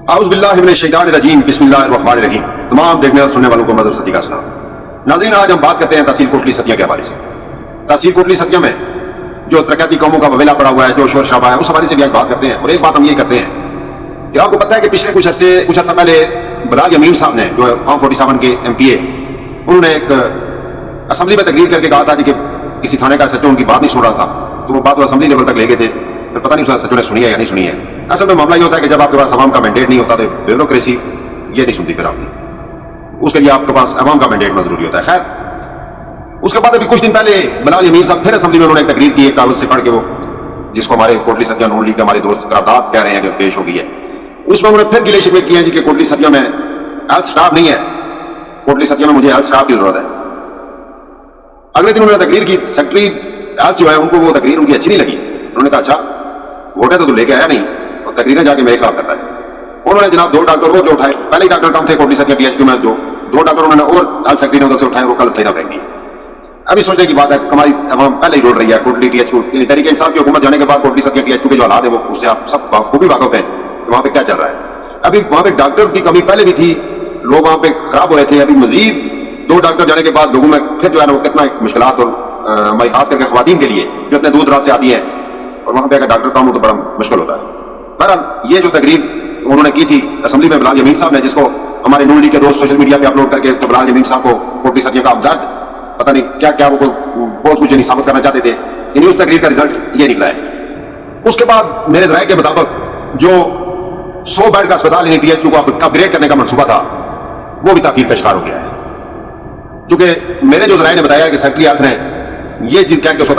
اعوذ باللہ من الشیطان الرجیم بسم اللہ الرحمن الرحیم۔ تمام دیکھنے اور سننے والوں کو مدر صدی کا سلام۔ ناظرین، آج ہم بات کرتے ہیں تحصیل کوٹلی ستیا کے حوالے سے۔ تحصیل کوٹلی ستیا میں جو ترقیاتی قوموں کا وویلا پڑا ہوا ہے، جو شور شرابہ ہے، اس حوالے سے بھی آج بات کرتے ہیں۔ اور ایک بات ہم یہ کرتے ہیں کہ آپ کو پتہ ہے کہ پچھلے کچھ عرصہ پہلے بلال یمین صاحب نے، جو فارم 47 کے MP ہے، انہوں نے ایک اسمبلی میں تقریر کر کے کہا تھا کہ کسی تھانے کا SHO ان کی بات نہیں سن رہا تھا، تو وہ بات وہ اسمبلی لیول تک لے گئے تھے۔ پھر پتہ نہیں اس SHO نے سنی ہے یا نہیں سنی ہے۔ اصل میں معاملہ یہ ہوتا ہے کہ جب آپ کے پاس عوام کا مینڈیٹ نہیں ہوتا تو بیوروکریسی یہ نہیں سنتی پھر آپ کی، اس کے لیے آپ کے پاس عوام کا مینڈیٹ ہونا ضروری ہوتا ہے۔ خیر، اس کے بعد ابھی کچھ دن پہلے بلال یمین صاحب پھر اسمبلی میں انہوں نے ایک تقریر کی، ایک کاغذ سے پڑھ کے، وہ جس کو ہمارے کوٹلی ستیا نون لیگ کے ہمارے دوست قرارداد کہہ رہے ہیں کہ پیش ہو گئی ہے، اس میں انہوں نے پھر گلے شکوے کیے ہیں جی کہ کوٹلی ستیا میں ہیلتھ سٹاف نہیں ہے، کوٹلی ستیا میں مجھے ہیلتھ سٹاف کی ضرورت ہے۔ اگلے دن انہوں نے تقریر کی، سیکرٹری ہیلتھ جو ہے ان کو وہ تقریر ان کی اچھی نہیں لگی۔ انہوں نے کہا اچھا ووٹ ہے تو لے کے آیا نہیں، اور تقریریں جا کے میرے خلاف کرتا ہے۔ انہوں نے جناب 2 ڈاکٹر وہ جو اٹھائے، پہلے ہی ڈاکٹر کم تھے کوٹلی ستیا PHQ میں، جو 2 ڈاکٹر انہوں نے اور ہیلتھ سیکرٹری نے ادھر سے اٹھائے، وہ کل سیدھا پھینک دیے۔ ابھی سوچنے کی بات ہے، ہماری عوام پہلے ہی رول رہی ہے کوٹلی THQ، یعنی تحریک انصاف کی حکومت جانے کے بعد کوٹلی ستیا THQ کے جو حالات ہیں وہ اس سے آپ سب بخوبی واقف ہیں کہ وہاں پہ کیا چل رہا ہے۔ ابھی وہاں پہ ڈاکٹرز کی کمی پہلے بھی تھی، لوگ وہاں پہ خراب ہو رہے تھے، ابھی مزید 2 ڈاکٹر جانے کے بعد لوگوں میں پھر جو ہے نا وہ کتنا مشکلات، اور ہماری خاص کر کے خواتین کے لیے جو اتنے دور دراز سے آتی ہیں، اور وہاں پہ اگر ڈاکٹر کم ہو تو بڑا مشکل ہوتا ہے۔ بہرحال یہ جو تقریر انہوں نے کی تھی اسمبلی میں بلال یمین صاحب نے، جس کو ہمارے نون لیگ کے دوست سوشل میڈیا پہ اپلوڈ کر کے بلال یمین صاحب کو کوٹلی ستیا کا ہمدرد پتہ نہیں کیا کیا وہ بہت کچھ نہیں ثابت کرنا چاہتے تھے، یعنی اس تقریر کا رزلٹ یہ نکلا ہے۔ اس کے بعد میرے ذرائع کے مطابق جو 100 بیڈ کا اسپتال یعنی THQ کو اپ گریڈ کرنے کا منصوبہ تھا وہ بھی تاخیر کا شکار ہو گیا ہے، کیونکہ میرے جو ذرائع نے بتایا کہ سیکرٹری ہیلتھ نے یہ چیز کہا کہ اس کو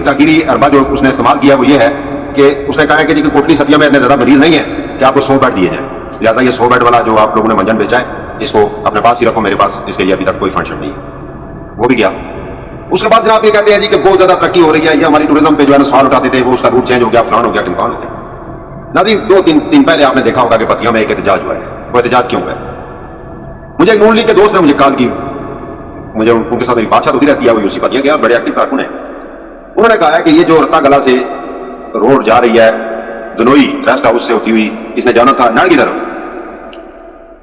تاخیری اربا جو اس نے استعمال کیا وہ یہ ہے کہ اس نے کہا ہے کہ کوٹلی ستیا میں اتنے زیادہ مریض نہیں ہیں کہ آپ کو 100 بیڈ دیے جائیں، لہٰذا یہ 100 بیڈ والا جو آپ لوگوں نے منجن بیچا ہے اس کو اپنے پاس ہی رکھو، میرے پاس اس کے لیے ابھی تک کوئی فنڈ نہیں ہے، وہ بھی گیا۔ اس کے بعد جناب یہ کہتے ہیں جی کہ بہت زیادہ ترقی ہو رہی ہے، یہ ہماری ٹورزم پہ جو ہے نا سوال اٹھاتے تھے، وہ اس کا روٹ چینج ہو گیا، فلان ہو گیا، ٹمکان ہو گیا۔ ناظرین، 2-3 دن پہلے آپ نے دیکھا ہوگا کہ پتیاں میں ایک احتجاج ہوا ہے۔ وہ احتجاج کیوں ہوا ہے؟ مجھے ایک نون لیگ کے دوست نے مجھے کال کی، مجھے ان کے ساتھ میری بات ہوتی رہتی ہے، وہ یوسی پتیاں کے بڑے ایکٹیو کارکن ہیں۔ انہوں نے کہا ہے کہ یہ جو رتا گلا سے روڈ جا رہی ہے دنوئی ریسٹ ہاؤس سے ہوتی ہوئی، اس نے جانا تھا نڑ کی طرف،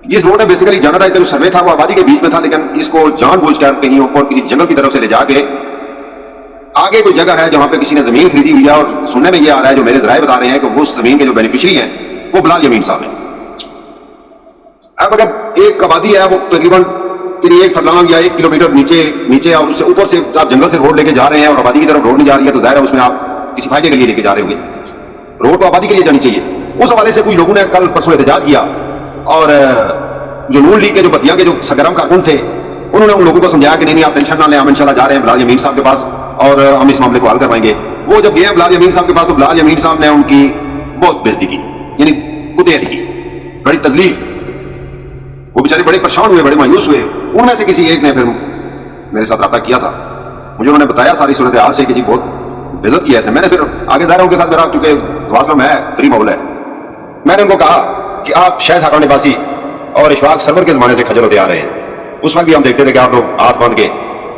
جس روڈ نے بیسیکلی جانا تھا، اس کا جو سروے تھا وہ آبادی کے بیچ میں تھا، لیکن اس کو جان بوجھ کر کہیں اوپر کسی جنگل کی طرف سے لے جا کے آگے کوئی جگہ ہے جہاں پہ کسی نے زمین خریدی ہوئی ہے، اور سننے میں یہ آ رہا ہے، جو میرے ذرائع بتا رہے ہیں کہ وہ اس زمین کے جو بینیفیشری ہیں وہ بلال یمین صاحب ہیں۔ اب اگر ایک آبادی ہے وہ تقریباً 1 فرلانگ یا 1 کلومیٹر نیچے اور اس سے اوپر سے آپ جنگل سے روڈ لے کے جا رہے ہیں، اور آبادی کی طرف روڈ نہیں جا رہی ہے، تو ظاہر ہے اس میں آپ کسی فائدے کے لیے لے کے جا رہے ہوں گے، روڈ تو آبادی کے لیے جانی چاہیے۔ اس حوالے سے کچھ لوگوں نے کل پرسوں احتجاج کیا، اور جو نون لیگ کے جو پتیاں کے جو سرگرم کارکن تھے انہوں نے ان لوگوں کو سمجھایا کہ نہیں آپ ٹینشن نہ لیں، ہم انشاءاللہ جا رہے ہیں بلال یمین صاحب کے پاس اور ہم اس معاملے کو حل کروائیں گے۔ وہ جب گئے بلال یمین صاحب کے پاس تو بلال یمین صاحب نے ان کی بہت بےزتی کی، یعنی کتے کی بڑی تذلیل، وہ بیچارے بڑے پریشان ہوئے، بڑے مایوس ہوئے۔ ان میں سے کسی ایک نے پھر میرے ساتھ رابطہ کیا تھا، مجھے انہوں نے بتایا ساری صورتحال سے کہ جی بہت بےزت کیا ہے اس نے۔ میں نے پھر آگے ظاہر ان کے ساتھ میرا چونکہ تواصل ہے، فری ماحول ہے، میں نے ان کو کہا کہ آپ شاید حقان عباسی اور اشفاق سرور کے زمانے سے کھجل ہوتے آ رہے ہیں، اس وقت بھی ہم دیکھتے تھے کہ آپ لوگ ہاتھ باندھ کے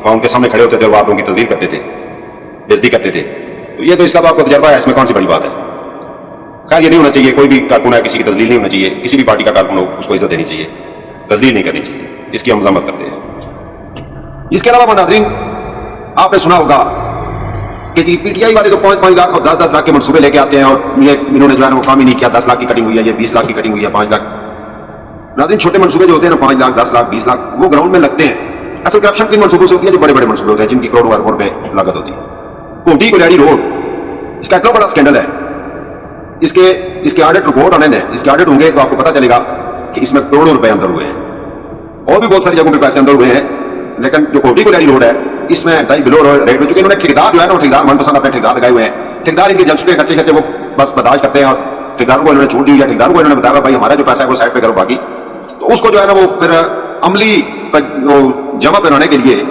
وہاں ان کے سامنے کھڑے ہوتے تھے اور آپ لوگوں کی تذلیل کرتے تھے، بےزتی کرتے تھے، تو یہ تو اس کا تو آپ کو تجربہ ہے، اس میں کون سی بڑی بات ہے۔ خیر یہ نہیں ہونا چاہیے، کوئی بھی کارکن ہے کسی کی تذلیل نہیں ہونا چاہیے، کسی بھی پارٹی کا کارکن ہو اس کو عزت دینی چاہیے، تذلیل نہیں کرنی چاہیے، اس کی ہم مذمت کرتے ہیں۔ اس کے علاوہ ناظرین آپ نے سنا ہوگا کہ جی PTI والے تو 5-5 لاکھ اور 10-10 لاکھ کے منصوبے لے کے آتے ہیں، اور انہوں نے جو ہے وہ کام ہی نہیں کیا، 10 لاکھ کی کٹنگ ہوئی ہے، یہ 20 لاکھ کی کٹنگ ہوئی ہے، 5 لاکھ۔ ناظرین چھوٹے منصوبے جو ہوتے ہیں نا 5 لاکھ 10 لاکھ 20 لاکھ وہ گراؤنڈ میں لگتے ہیں، اصل کرپشن کن منصوبوں سے ہوتی ہے؟ جو بڑے بڑے منصوبے ہوتے ہیں جن کی کروڑوں اربوں روپے لاگت ہوتی ہے۔ کوٹھی کولیاڑی روڈ اس کا اتنا بڑا اسکینڈل ہے، اس کے آڈٹ رپورٹ آنے دیں، اس کے آڈٹ ہوں گے تو آپ کو پتہ چلے گا کہ اس میں کروڑوں روپے اندر ہوئے ہیں، اور بھی بہت ساری جگہوں پہ پیسے اندر ہوئے ہیں، لیکن جو کوٹھی کولیاڑی روڈ ہے اس میں انتہائی بلو ریٹ میں، چونکہ انہوں نے ٹھیکیدار جو ہے نا ٹھیکیدار من پسند اپنے ٹھیکیدار لگائے ہوئے ہیں، ٹھیکیدار ان کے جلسے خرچے وہ بس برداشت کرتے ہیں، اور ٹھیکیداروں کو انہوں نے چھوٹ دی، یا ٹھیکیداروں کو انہوں نے بتایا بھائی ہمارا جو پیسہ ہے وہ سائڈ پہ کرو، باقی تو اس کو جو ہے نا وہ پھر عملی جمع بنانے کے لیے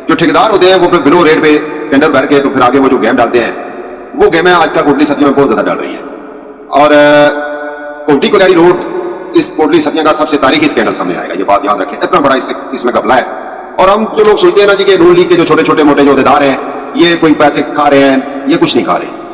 جو ٹھیکیدار ہوتے ہیں وہ پھر بلو ریٹ پہ ٹینڈر بھر کے تو پھر آگے وہ جو گیم ڈالتے ہیں وہ گیمیں آج کل کوٹلی ستیا میں بہت زیادہ ڈال رہی ہیں۔ اور کوٹھی کولیاڑی روڈ اس کوٹلی ستیا کا سب سے تاریخی اسکینڈل سامنے آئے گا، یہ بات یاد رکھیں، اتنا بڑا اس میں گھپلا ہے۔ اور ہم جو لوگ سوچتے ہیں نا جی کہ نون لیگ کے جو چھوٹے چھوٹے موٹے جو عہدیدار ہیں یہ کوئی پیسے کھا رہے ہیں، یہ کچھ نہیں کھا رہے،